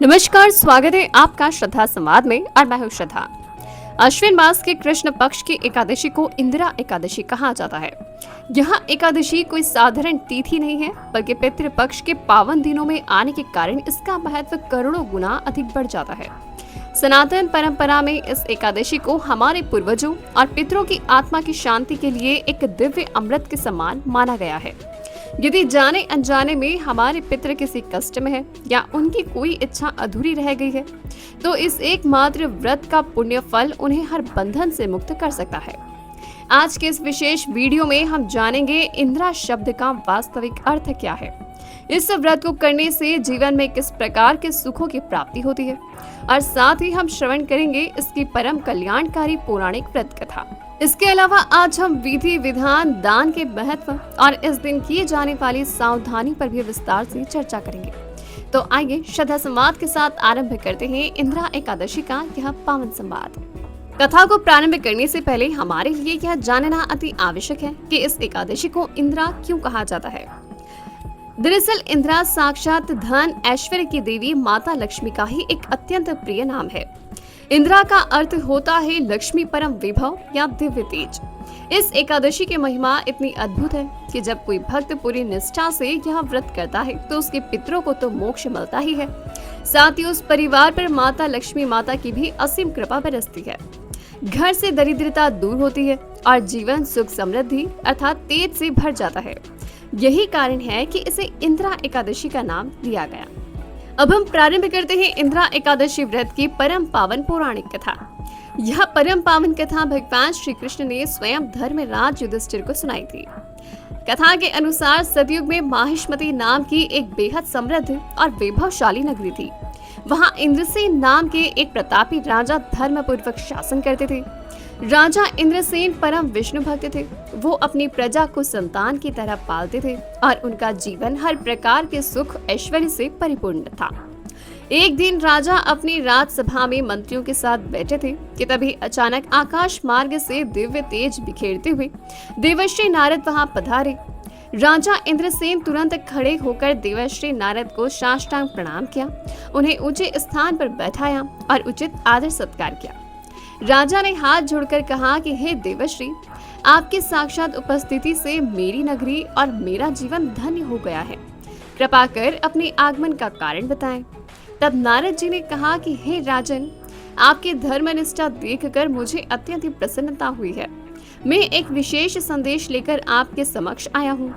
नमस्कार, स्वागत है आपका श्रद्धा संवाद में और मैं हूं श्रद्धा। अश्विन मास के कृष्ण पक्ष की एकादशी को इंदिरा एकादशी कहा जाता है। यह एकादशी कोई साधारण तिथि नहीं है, बल्कि पितृ पक्ष के पावन दिनों में आने के कारण इसका महत्व करोड़ों गुना अधिक बढ़ जाता है। सनातन परंपरा में इस एकादशी को हमारे पूर्वजों और पितरों की आत्मा की शांति के लिए एक दिव्य अमृत के समान माना गया है। यदि जाने अनजाने में हमारे पितृ किसी कष्ट में है या उनकी कोई इच्छा अधूरी रह गई है, तो इस एकमात्र व्रत का पुण्य फल उन्हें हर बंधन से मुक्त कर सकता है। आज के इस विशेष वीडियो में हम जानेंगे इंदिरा शब्द का वास्तविक अर्थ क्या है, इस व्रत को करने से जीवन में किस प्रकार के सुखों की प्राप्ति होती है, और साथ ही हम श्रवण करेंगे इसकी परम कल्याणकारी पौराणिक व्रत कथा। इसके अलावा आज हम विधि विधान, दान के महत्व और इस दिन किए जाने वाली सावधानी पर भी विस्तार से चर्चा करेंगे। तो आइए श्रद्धा संवाद के साथ आरंभ करते हैं इंदिरा एकादशी का यह पावन संवाद। कथा को प्रारंभ करने से पहले हमारे लिए यह जानना अति आवश्यक है कि इस एकादशी को इंदिरा क्यों कहा जाता है। दरअसल इंदिरा साक्षात धन ऐश्वर्य की देवी माता लक्ष्मी का ही एक अत्यंत प्रिय नाम है। इंदिरा का अर्थ होता है लक्ष्मी परम विभव या दिव्य तेज। इस एकादशी की महिमा इतनी अद्भुत है कि जब कोई भक्त पूरी निष्ठा से यह व्रत करता है तो उसके पितरों को तो मोक्ष मिलता ही है, साथ ही उस परिवार पर माता लक्ष्मी माता की भी असीम कृपा बरसती है। घर से दरिद्रता दूर होती है और जीवन सुख समृद्धि अर्थात तेज से भर जाता है। यही कारण है कि इसे इंदिरा एकादशी का नाम दिया गया। अब हम प्रारंभ करते हैं इंदिरा एकादशी व्रत की परम पावन पौराणिक कथा। यह परम पावन कथा भगवान श्री कृष्ण ने स्वयं धर्मराज युधिष्ठिर को सुनाई थी। कथा के अनुसार सतयुग में माहिष्मती नाम की एक बेहद समृद्ध और वैभवशाली नगरी थी। वहां इंद्रसेन नाम के एक प्रतापी राजा धर्म पूर्वक शासन करते थे। राजा इंद्रसेन परम विष्णु भक्त थे। वो अपनी प्रजा को संतान की तरह पालते थे और उनका जीवन हर प्रकार के सुख ऐश्वर्य से परिपूर्ण था। एक दिन राजा अपनी राजसभा में मंत्रियों के साथ बैठे थे कि तभी अचानक आकाश मार्ग से दिव्य तेज बिखेरते हुए देवर्षि नारद वहां पधारे। राजा इंद्रसेन तुरंत खड़े होकर देवर्षि नारद को साष्टांग प्रणाम किया, उन्हें ऊंचे स्थान पर बैठाया और उचित आदर सत्कार किया। राजा ने हाथ जोड़कर कहा कि हे देवर्षि, आपकी साक्षात उपस्थिति से मेरी नगरी और मेरा जीवन धन्य हो गया है। कृपा कर अपने आगमन का कारण बताएं। तब नारद जी ने कहा कि हे राजन, आपकी धर्मनिष्ठा देखकर मुझे अत्यंत ही प्रसन्नता हुई है। मैं एक विशेष संदेश लेकर आपके समक्ष आया हूँ।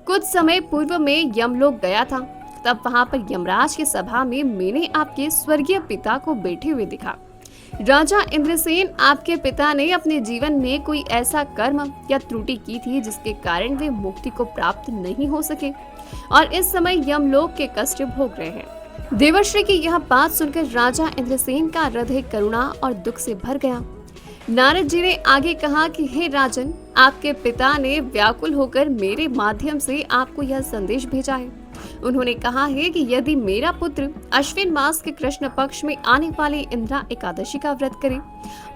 कुछ समय पूर्व में यमलोक गया था, तब वहाँ पर यमराज की सभा में मैंने आपके स्वर्गीय पिता को बैठे हुए देखा। राजा इंद्रसेन, आपके पिता ने अपने जीवन में कोई ऐसा कर्म या त्रुटि की थी जिसके कारण वे मुक्ति को प्राप्त नहीं हो सके और इस समय यमलोक के कष्ट भोग रहे हैं। देवर्षि की यह बात सुनकर राजा इंद्रसेन का हृदय करुणा और दुख से भर गया। नारद जी ने आगे कहा कि हे राजन, आपके पिता ने व्याकुल होकर मेरे माध्यम से आपको यह संदेश भेजा है। उन्होंने कहा है कि यदि मेरा पुत्र अश्विन मास के कृष्ण पक्ष में आने वाले इंदिरा एकादशी का व्रत करे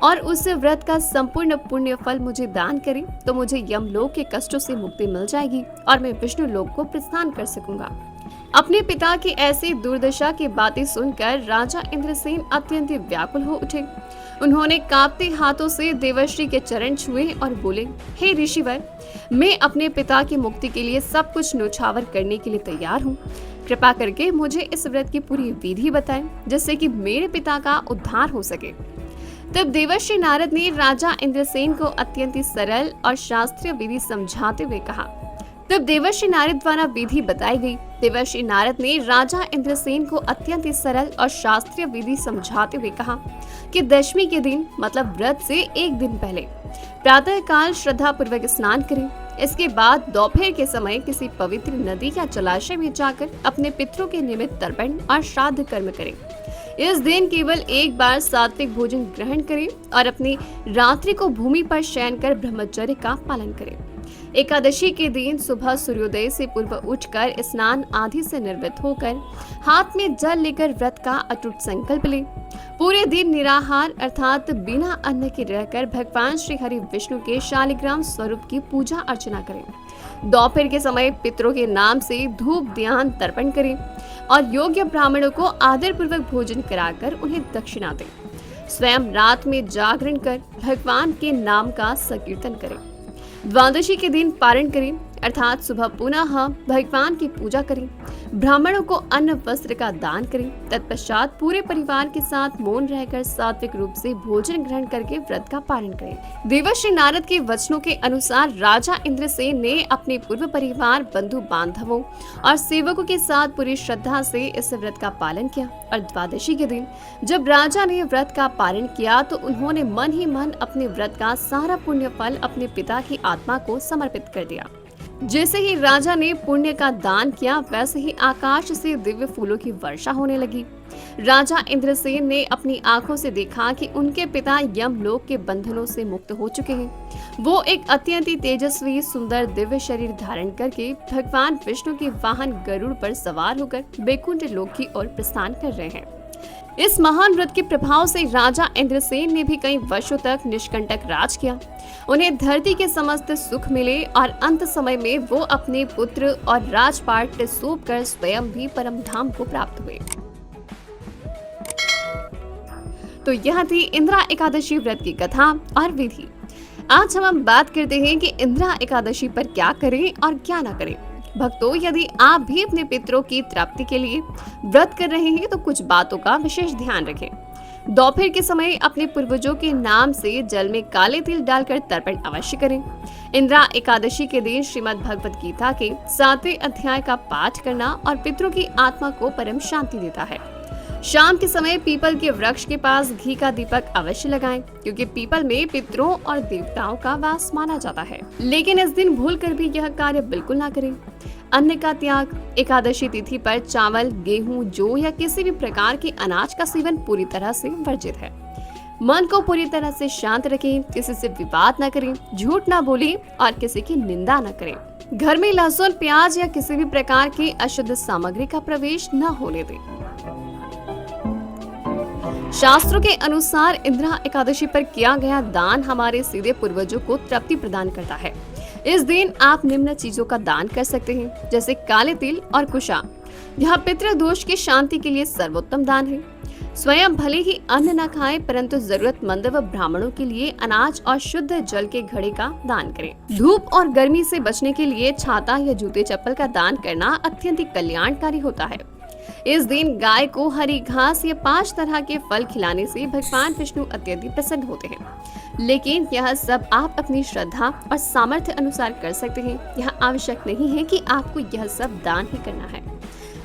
और उस व्रत का संपूर्ण पुण्य फल मुझे दान करे तो मुझे यमलोक के कष्टों से मुक्ति मिल जाएगी और मैं विष्णु लोक को प्रस्थान कर सकूंगा। अपने पिता की ऐसी दुर्दशा की बातें सुनकर राजा इंद्रसेन अत्यंत व्याकुल हो उठे। उन्होंने कांपते हाथों से देवर्षि के चरण छुए और बोले, हे ऋषिवर, मैं अपने पिता की मुक्ति के लिए सब कुछ न्योछावर करने के लिए तैयार हूँ। कृपा करके मुझे इस व्रत की पूरी विधि बताएं जिससे कि मेरे पिता का उद्धार हो सके। तब देवर्षि नारद ने राजा इंद्रसेन को अत्यंत सरल और शास्त्रीय विधि समझाते हुए कहा। तब देवर्षि नारद द्वारा विधि बताई गई। देवर्षि नारद ने राजा इंद्रसेन को अत्यंत सरल और शास्त्रीय विधि समझाते हुए कहा कि दशमी के दिन मतलब व्रत से एक दिन पहले प्रातः काल श्रद्धा पूर्वक स्नान करें। इसके बाद दोपहर के समय किसी पवित्र नदी या जलाशय में जाकर अपने पितरों के निमित्त तर्पण और श्राद्ध कर्म करें। इस दिन केवल एक बार सात्विक भोजन ग्रहण करें और अपनी रात्रि को भूमि पर शयन कर ब्रह्मचर्य का पालन करें। एकादशी के दिन सुबह सूर्योदय से पूर्व उठकर स्नान आदि से निर्वृत्त होकर हाथ में जल लेकर व्रत का अटूट संकल्प लें पूरे दिन निराहार अर्थात बिना अन्न के रहकर भगवान श्री हरि विष्णु के शालिग्राम स्वरूप की पूजा अर्चना करें। दोपहर के समय पितरों के नाम से धूप ध्यान तर्पण करें और योग्य ब्राह्मणों को आदर पूर्वक भोजन कराकर उन्हें दक्षिणा दें। स्वयं रात में जागरण कर भगवान के नाम का संकीर्तन करें। द्वादशी के दिन पारण करें अर्थात सुबह पुनः भगवान की पूजा करें। ब्राह्मणों को अन्न वस्त्र का दान करें। तत्पश्चात पूरे परिवार के साथ मौन रहकर सात्विक रूप से भोजन ग्रहण करके व्रत का पालन करें। देवर्षि नारद के वचनों के अनुसार राजा इंद्रसेन ने अपने पूर्व परिवार, बंधु बांधवों और सेवकों के साथ पूरी श्रद्धा से इस व्रत का पालन किया और द्वादशी के दिन जब राजा ने व्रत का पालन किया तो उन्होंने मन ही मन अपने व्रत का सारा पुण्य फल अपने पिता की आत्मा को समर्पित कर दिया। जैसे ही राजा ने पुण्य का दान किया वैसे ही आकाश से दिव्य फूलों की वर्षा होने लगी। राजा इंद्रसेन ने अपनी आंखों से देखा कि उनके पिता यमलोक के बंधनों से मुक्त हो चुके हैं। वो एक अत्यंत तेजस्वी सुंदर दिव्य शरीर धारण करके भगवान विष्णु के वाहन गरुड़ पर सवार होकर वैकुंठ लोक की ओर प्रस्थान कर रहे हैं। इस महान व्रत के प्रभाव से राजा इंद्रसेन ने भी कई वर्षों तक निष्कंटक राज किया। उन्हें धरती के समस्त सुख मिले और अंत समय में वो अपने पुत्र और राजपाट सौंप कर स्वयं भी परम धाम को प्राप्त हुए। तो यह थी इंद्रा एकादशी व्रत की कथा और विधि। आज हम बात करते हैं कि इंद्रा एकादशी पर क्या करें और क्या ना करें। भक्तों, यदि आप भी अपने पितरों की तृप्ति के लिए व्रत कर रहे हैं तो कुछ बातों का विशेष ध्यान रखें। दोपहर के समय अपने पूर्वजों के नाम से जल में काले तिल डालकर तर्पण अवश्य करें। इंद्रा एकादशी के दिन श्रीमद् भगवत गीता के 7वें अध्याय का पाठ करना और पितरों की आत्मा को परम शांति देता है। शाम के समय पीपल के वृक्ष के पास घी का दीपक अवश्य लगाएं, क्योंकि पीपल में पितरों और देवताओं का वास माना जाता है। लेकिन इस दिन भूलकर भी यह कार्य बिल्कुल ना करें। अन्न का त्याग। एकादशी तिथि पर चावल, गेहूं, जौ या किसी भी प्रकार के अनाज का सेवन पूरी तरह से वर्जित है। मन को पूरी तरह से शांत रखें, किसी से विवाद न करें, झूठ न बोलें और किसी की निंदा न करें। घर में लहसुन, प्याज या किसी भी प्रकार की अशुद्ध सामग्री का प्रवेश न होने दें। शास्त्रों के अनुसार इंद्रा एकादशी पर किया गया दान हमारे सीधे पूर्वजों को तृप्ति प्रदान करता है। इस दिन आप निम्न चीजों का दान कर सकते हैं, जैसे काले तिल और कुशा। यह पितृ दोष की शांति के लिए सर्वोत्तम दान है। स्वयं भले ही अन्न न खाएं, परंतु जरूरतमंद व ब्राह्मणों के लिए अनाज और शुद्ध जल के घड़े का दान करें। धूप और गर्मी से बचने के लिए छाता या जूते चप्पल का दान करना अत्यंत कल्याणकारी होता है। इस दिन गाय को हरी घास या 5 तरह के फल खिलाने से भगवान विष्णु अत्यधिक प्रसन्न होते हैं। लेकिन यह सब आप अपनी श्रद्धा और सामर्थ्य अनुसार कर सकते हैं। यह आवश्यक नहीं है कि आपको यह सब दान ही करना है।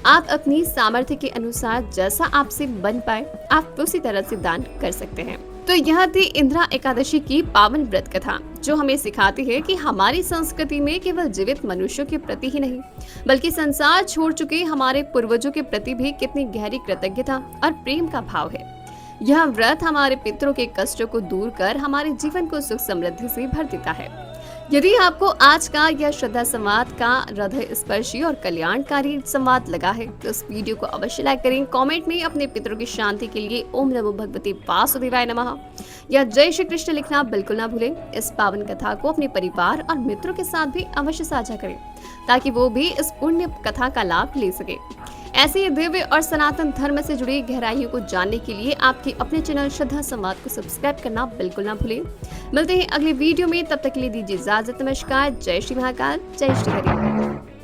आप अपनी सामर्थ्य के अनुसार जैसा आपसे बन पाए आप उसी तरह से दान कर सकते हैं। तो यह थी इंद्रा एकादशी की पावन व्रत कथा, जो हमें सिखाती है कि हमारी संस्कृति में केवल जीवित मनुष्यों के प्रति ही नहीं, बल्कि संसार छोड़ चुके हमारे पूर्वजों के प्रति भी कितनी गहरी कृतज्ञता और प्रेम का भाव है। यह व्रत हमारे पितरों के कष्टों को दूर कर हमारे जीवन को सुख समृद्धि से भर देता है। यदि आपको आज का यह श्रद्धा संवाद का हृदय स्पर्शी और कल्याणकारी संवाद लगा है तो इस वीडियो को अवश्य लाइक करें। कमेंट में अपने पितरों की शांति के लिए ओम नमो भगवते वासुदेवाय नमः या जय श्री कृष्ण लिखना बिल्कुल ना भूलें। इस पावन कथा को अपने परिवार और मित्रों के साथ भी अवश्य साझा करें, ताकि वो भी इस पुण्य कथा का लाभ ले सके। ऐसे ही दिव्य और सनातन धर्म से जुड़ी गहराइयों को जानने के लिए आपके अपने चैनल श्रद्धा संवाद को सब्सक्राइब करना बिल्कुल ना भूलें। मिलते हैं अगले वीडियो में, तब तक के लिए दीजिए इजाजत। नमस्कार। जय श्री महाकाल, जय श्री हरि।